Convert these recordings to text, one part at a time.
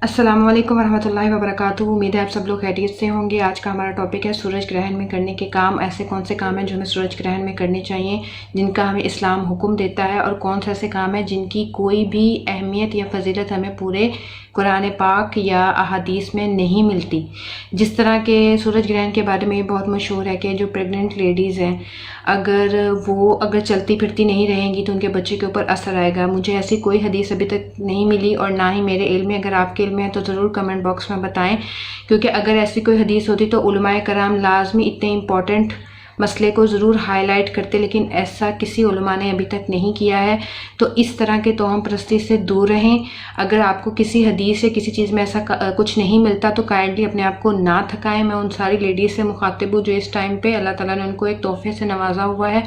अस्सलाम वालेकुम रहमतुल्लाहि व बरकातुहू। उम्मीद है आप सब लोग खैरियत से होंगे। आज का हमारा टॉपिक है सूरज ग्रहण में करने के काम। ऐसे कौन से काम हैं जो हमें सूरज ग्रहण में करने चाहिए, जिनका हमें इस्लाम हुक्म देता है, और कौन से ऐसे काम हैं जिनकी कोई भी अहमियत या फजीलत हमें पूरे कुरान पाक या अहादीस में नहीं मिलती। जिस तरह के सूरज ग्रहण के बारे में ये बहुत मशहूर है कि जो प्रेग्नेंट लेडीज़ हैं, अगर चलती फिरती नहीं रहेंगी तो उनके बच्चे के ऊपर असर आएगा। मुझे ऐसी कोई हदीस अभी तक नहीं मिली और ना ही मेरे इल्म में। अगर आपके इल्म में है तो ज़रूर कमेंट बॉक्स में बताएं, क्योंकि अगर ऐसी कोई हदीस होती तो उलमाए कराम लाजमी इतने इम्पॉर्टेंट मसले को ज़रूर हाईलाइट करते, लेकिन ऐसा किसी उलमा ने अभी तक नहीं किया है। तो इस तरह के तोहम परस्ती से दूर रहें। अगर आपको किसी हदीस या किसी चीज़ में ऐसा कुछ नहीं मिलता तो काइंडली अपने आप को ना थकाएं। मैं उन सारी लेडीज़ से मुखातिब हूँ जो इस टाइम पे अल्लाह ताला ने उनको एक तोहफे से नवाजा हुआ है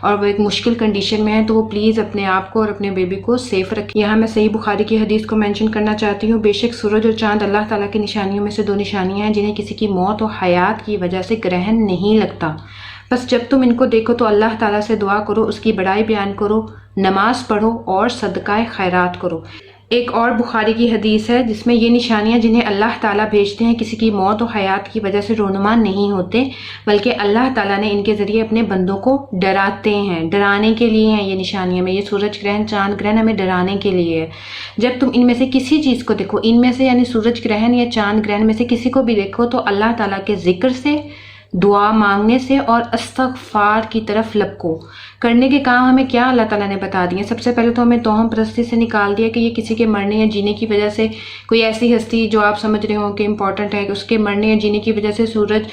और वो एक मुश्किल कंडीशन में है, तो वो प्लीज़ अपने आप को और अपने बेबी को सेफ रखें। यहाँ मैं सही बुखारी की हदीस को मेंशन करना चाहती हूँ। बेशक सूरज और चाँद अल्लाह ताला की निशानियों में से दो निशानियाँ हैं जिन्हें किसी की मौत और हयात की वजह से ग्रहण नहीं लगता। बस जब तुम इनको देखो तो अल्लाह ताला से दुआ करो, उसकी बड़ाई बयान करो, नमाज पढ़ो और सदका खैरात करो। एक और बुखारी की हदीस है जिसमें ये निशानियां जिन्हें अल्लाह ताला भेजते हैं किसी की मौत और हयात की वजह से रोनुमा नहीं होते, बल्कि अल्लाह ताला ने इनके ज़रिए अपने बंदों को डराते हैं, डराने के लिए हैं ये निशानियां में। ये सूरज ग्रहण, चांद ग्रहण हमें डराने के लिए है। जब तुम इनमें से किसी चीज़ को देखो, इनमें से यानी सूरज ग्रहण या चांद ग्रहण में से किसी को भी देखो, तो अल्लाह ताला के जिक्र से, दुआ मांगने से और इस्तग़फ़ार की तरफ लपको। करने के काम हमें क्या अल्लाह ताला ने बता दिए। सबसे पहले तो हमें तोहम परस्ती से निकाल दिया कि ये किसी के मरने या जीने की वजह से, कोई ऐसी हस्ती जो आप समझ रहे हो कि इम्पॉर्टेंट है, कि उसके मरने या जीने की वजह से सूरज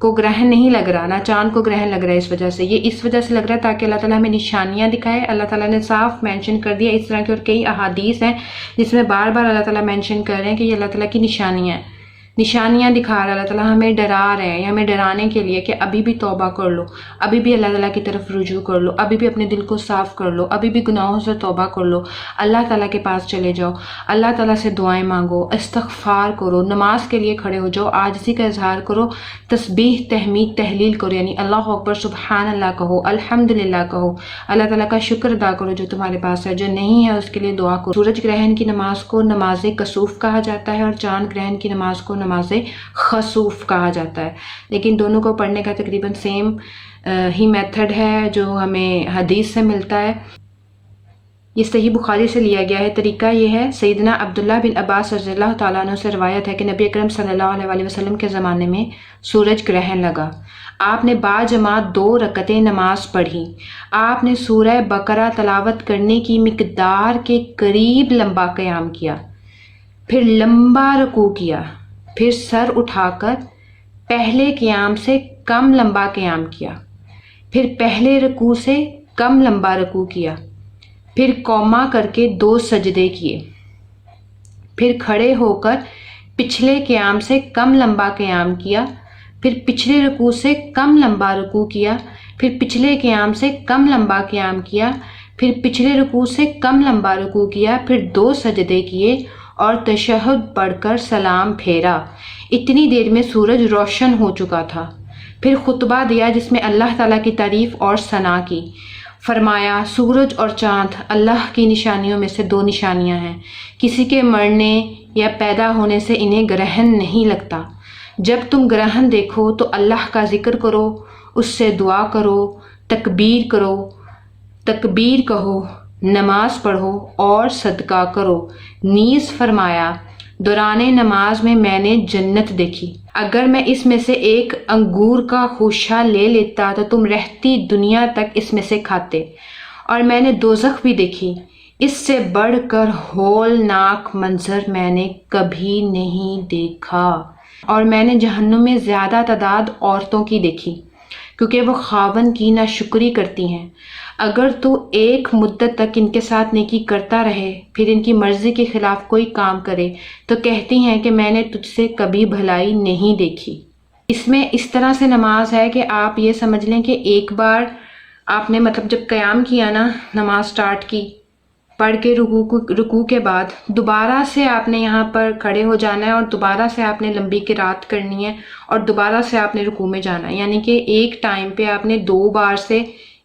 को ग्रहण नहीं लग रहा, ना चांद को ग्रहण लग रहा है। इस वजह से, ये इस वजह से लग रहा है ताकि अल्लाह ताला हमें निशानियाँ दिखाए। अल्लाह ताला ने साफ मेंशन कर दिया। इस तरह के और कई अहादीस हैं जिसमें बार बार अल्लाह ताला मेंशन कर रहे हैं कि ये अल्लाह ताला की निशानियाँ हैं, निशानियाँ दिखा रहा है अल्लाह ताला, हमें डरा रहे हैं, हमें डराने के लिए कि अभी भी तौबा कर लो, अभी भी अल्लाह ताला की तरफ रुजू कर लो, अभी भी अपने दिल को साफ़ कर लो, अभी भी गुनाहों से तौबा कर लो, अल्लाह ताला के पास चले जाओ, अल्लाह ताला से दुआएं मांगो, इस्तग़फ़ार करो, नमाज के लिए खड़े हो जाओ, आजिज़ी का इजहार करो, तस्बीह तहमीद तहलील करो, यानी अल्लाह अकबर सुबहान अल्लाह कहो, अल्हम्दुलिल्लाह कहो, अल्लाह ताला का शुक्र अदा करो जो तुम्हारे पास है, जो नहीं है उसके लिए दुआ करो। सूरज ग्रहण की नमाज को नमाज कसूफ कहा जाता है और चांद ग्रहण की नमाज को नमाज खसूफ कहा जाता है, लेकिन दोनों को पढ़ने का तकरीबन सेम ही मेथड है जो हमें हदीस से मिलता है। ये सही बुखारी से लिया गया है। तरीका ये है, सैयदना अब्दुल्लाह बिन अब्बास रज़ियल्लाहु ताला अन्हु से रवायत है कि नबी अकरम सल्लल्लाहु अलैहि वसल्लम के ज़माने में सूरज ग्रहण लगा। आपने बाजमात 2 रकतें नमाज पढ़ी। आपने सूरह बकरा तलावत करने की मिकदार के करीब लंबा क़याम किया, फिर लंबा रुकू किया, फिर सर उठाकर पहले क़याम से कम लंबा क़याम किया, फिर पहले रुकू से कम लंबा रुकू किया, फिर कौमा करके 2 सजदे किए, फिर खड़े होकर पिछले क़याम से कम लंबा क़याम किया, फिर पिछले रुकू से कम लंबा रुकू किया, फिर पिछले क़याम से कम लंबा क़याम किया, फिर पिछले रुकू से कम लंबा रुकू किया, फिर 2 सजदे किए और तशहुद पढ़कर सलाम फेरा। इतनी देर में सूरज रोशन हो चुका था। फिर खुतबा दिया जिसमें अल्लाह ताला की तारीफ़ और सना की। फरमाया, सूरज और चाँद अल्लाह की निशानियों में से 2 निशानियां हैं, किसी के मरने या पैदा होने से इन्हें ग्रहण नहीं लगता। जब तुम ग्रहण देखो तो अल्लाह का जिक्र करो, उससे दुआ करो, तकबीर कहो, नमाज पढ़ो और सदका करो। नीज़ फरमाया, दौराने नमाज में मैंने जन्नत देखी। अगर मैं इसमें से एक अंगूर का खुशा ले लेता तो तुम रहती दुनिया तक इसमें से खाते। और मैंने दोज़ख भी देखी, इससे बढ़कर होलनाक मंजर मैंने कभी नहीं देखा। और मैंने जहन्नुम में ज़्यादा तादाद औरतों की देखी, क्योंकि वो खावन की नाशुक्री करती हैं। अगर तू एक मुद्दत तक इनके साथ नेकी करता रहे, फिर इनकी मर्ज़ी के ख़िलाफ़ कोई काम करे, तो कहती हैं कि मैंने तुझसे कभी भलाई नहीं देखी। इसमें इस तरह से नमाज है कि आप ये समझ लें कि एक बार आपने मतलब जब क़याम किया ना, नमाज स्टार्ट की, पढ़ के रुकू के बाद दोबारा से आपने यहाँ पर खड़े हो जाना है और दोबारा से आपने लंबी किरात करनी है और दोबारा से आपने रुकू में जाना है। यानी कि एक टाइम पे आपने 2 बार से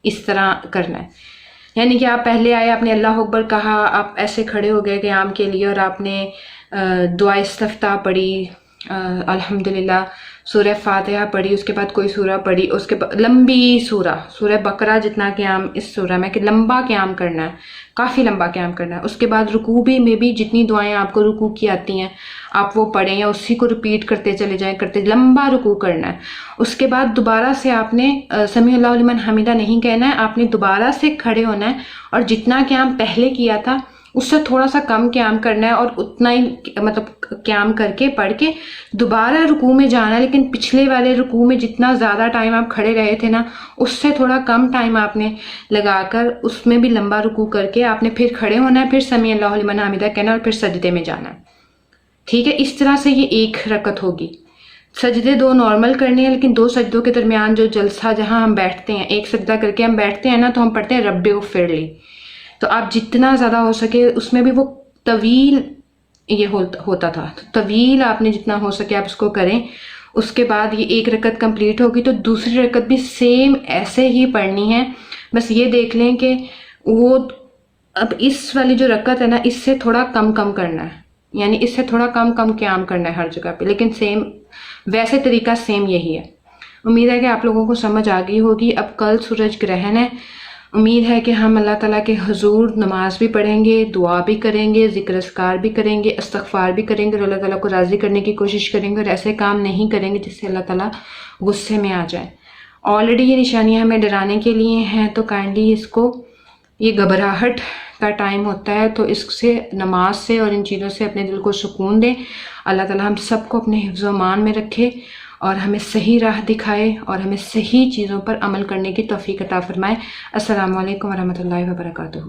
इस तरह करना है। यानी कि आप पहले आए, आपने अल्लाह अकबर कहा, आप ऐसे खड़े हो गए क़याम के लिए और आपने دعا استفتاح پڑھی، الحمدللہ، سورہ فاتحہ پڑھی، اس کے بعد کوئی سورہ پڑھی، اس کے بعد لمبی سورہ بقرہ جتنا قیام اس سورہ میں کہ لمبا قیام کرنا ہے، کافی لمبا قیام کرنا ہے۔ اس کے بعد رکوع میں بھی جتنی دعائیں آپ کو رکوع کی آتی ہیں آپ وہ پڑھیں یا اسی کو ریپیٹ کرتے چلے جائیں، لمبا رکوع کرنا ہے۔ اس کے بعد دوبارہ سے آپ نے سمیع اللہ لمن حمیدہ نہیں کہنا ہے، آپ نے دوبارہ سے کھڑے ہونا ہے اور جتنا قیام پہلے کیا تھا اس سے تھوڑا سا کم قیام کرنا ہے، اور اتنا ہی مطلب قیام کر کے پڑھ کے دوبارہ رکوع میں جانا ہے، لیکن پچھلے والے رکوع میں جتنا زیادہ ٹائم آپ کھڑے رہے تھے نا اس سے تھوڑا کم ٹائم آپ نے لگا کر اس میں بھی لمبا رکوع کر کے آپ نے پھر کھڑے ہونا ہے، پھر سمیع اللہ لمن حمیدہ کہنا ہے اور پھر سجدے میں جانا ہے۔ ٹھیک ہے، اس طرح سے یہ ایک رکعت ہوگی۔ سجدے 2 نارمل کرنے ہیں، لیکن 2 سجدوں کے درمیان جو جلسہ جہاں ہم بیٹھتے ہیں، ایک سجدہ کر کے ہم بیٹھتے ہیں نا تو ہم پڑھتے ہیں رب اغفر لی۔ تو آپ جتنا زیادہ ہو سکے اس میں بھی وہ طویل یہ ہوتا تھا، طویل آپ نے جتنا ہو سکے آپ اس کو کریں۔ اس کے بعد یہ ایک رکعت کمپلیٹ ہوگی تو دوسری رکعت بھی سیم ایسے ہی پڑھنی ہے، بس یہ دیکھ لیں کہ وہ اب اس والی جو رکعت ہے نا اس سے تھوڑا کم کرنا ہے، یعنی اس سے تھوڑا کم قیام کرنا ہے ہر جگہ پہ، لیکن سیم ویسے طریقہ سیم یہی ہے۔ امید ہے کہ آپ لوگوں کو سمجھ آ گئی ہوگی۔ اب کل سورج گرہن ہے، امید ہے کہ ہم اللہ تعالیٰ کے حضور نماز بھی پڑھیں گے، دعا بھی کریں گے، ذکر اذکار بھی کریں گے، استغفار بھی کریں گے، اور اللہ تعالیٰ کو راضی کرنے کی کوشش کریں گے، اور ایسے کام نہیں کریں گے جس سے اللہ تعالیٰ غصے میں آ جائے۔ آلریڈی یہ نشانیاں ہمیں ڈرانے کے لیے ہیں، تو کائنڈلی اس کو، یہ گھبراہٹ کا ٹائم ہوتا ہے تو اس سے، نماز سے اور ان چیزوں سے اپنے دل کو سکون دیں۔ اللہ تعالیٰ ہم سب کو اپنے حفظ و امان میں رکھے اور ہمیں صحیح راہ دکھائے اور ہمیں صحیح چیزوں پر عمل کرنے کی توفیق عطا فرمائے۔ السلام علیکم ورحمۃ اللہ وبرکاتہ۔